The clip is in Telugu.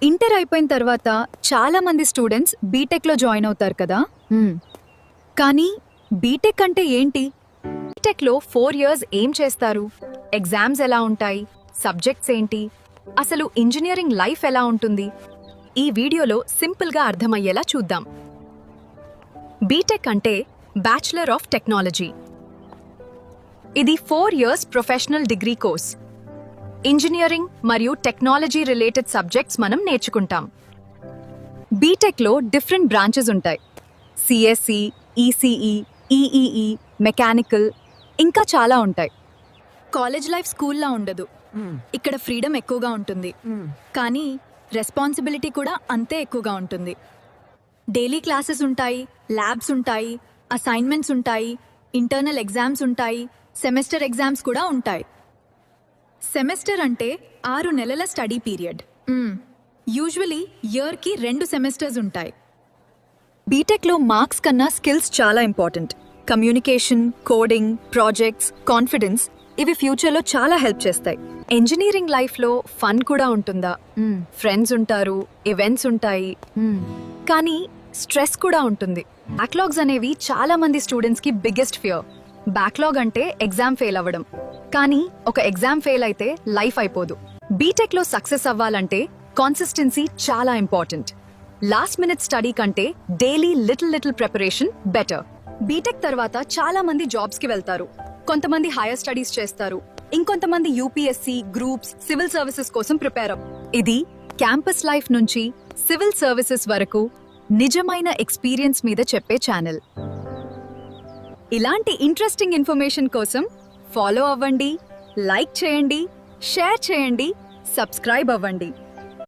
ఇంటర్ అయిపోయిన తర్వాత చాలా మంది స్టూడెంట్స్ బీటెక్లో జాయిన్ అవుతారు కదా. కానీ బీటెక్ అంటే ఏంటి? బీటెక్లో 4 years ఏం చేస్తారు? ఎగ్జామ్స్ ఎలా ఉంటాయి? సబ్జెక్ట్స్ ఏంటి? అసలు ఇంజనీరింగ్ లైఫ్ ఎలా ఉంటుంది? ఈ వీడియోలో సింపుల్గా అర్థమయ్యేలా చూద్దాం. బీటెక్ అంటే బ్యాచిలర్ ఆఫ్ టెక్నాలజీ. ఇది 4 years professional degree course. Engineering మరియు టెక్నాలజీ రిలేటెడ్ సబ్జెక్ట్స్ మనం నేర్చుకుంటాం. బీటెక్లో డిఫరెంట్ బ్రాంచెస్ ఉంటాయి. సిఎస్సి, ఈసీఈ, ఈఈఈ, మెకానికల్, ఇంకా చాలా ఉంటాయి. కాలేజ్ లైఫ్ స్కూల్లా ఉండదు. ఇక్కడ ఫ్రీడమ్ ఎక్కువగా ఉంటుంది, కానీ రెస్పాన్సిబిలిటీ కూడా అంతే ఎక్కువగా ఉంటుంది. డైలీ క్లాసెస్ ఉంటాయి, ల్యాబ్స్ ఉంటాయి, అసైన్మెంట్స్ ఉంటాయి, ఇంటర్నల్ ఎగ్జామ్స్ ఉంటాయి, సెమిస్టర్ ఎగ్జామ్స్ కూడా ఉంటాయి. సెమిస్టర్ అంటే 6 నెలల స్టడీ పీరియడ్. యూజువలీ ఇయర్కి 2 సెమిస్టర్స్ ఉంటాయి. బీటెక్లో మార్క్స్ కన్నా స్కిల్స్ చాలా important. Communication, coding, projects, confidence, ఇవి ఫ్యూచర్లో చాలా హెల్ప్ చేస్తాయి. ఇంజనీరింగ్ లైఫ్లో ఫన్ కూడా ఉంటుందా? ఫ్రెండ్స్ ఉంటారు, ఈవెంట్స్ ఉంటాయి, కానీ స్ట్రెస్ కూడా ఉంటుంది. బ్యాక్లాగ్స్ అనేవి చాలా మంది స్టూడెంట్స్కి బిగ్గెస్ట్ ఫియర్. బ్యాక్లాగ్ అంటే ఎగ్జామ్ ఫెయిల్ అవ్వడం, కానీ ఒక ఎగ్జామ్ ఫెయిల్ అయితే లైఫ్ అయిపోదు. బీటెక్లో సక్సెస్ అవ్వాలంటే కాన్సిస్టెన్సీ చాలా ఇంపార్టెంట్. లాస్ట్ మినిట్ స్టడీ కంటే daily little preparation better. BTech తర్వాత చాలా మంది జాబ్స్కి వెళ్తారు. కొంతమంది హైయర్ స్టడీస్ చేస్తారు, ఇంకొంతమంది యూపీఎస్సీ, గ్రూప్స్, సివిల్ సర్వీసెస్ కోసం ప్రిపేర్ అవ్వ. ఇది క్యాంపస్ లైఫ్ నుంచి సివిల్ సర్వీసెస్ వరకు నిజమైన ఎక్స్పీరియన్స్ మీద చెప్పే ఛానల్. ఇలాంటి ఇంట్రెస్టింగ్ ఇన్ఫర్మేషన్ కోసం ఫాలో అవ్వండి, లైక్ చేయండి, షేర్ చేయండి, సబ్స్క్రైబ్ అవ్వండి.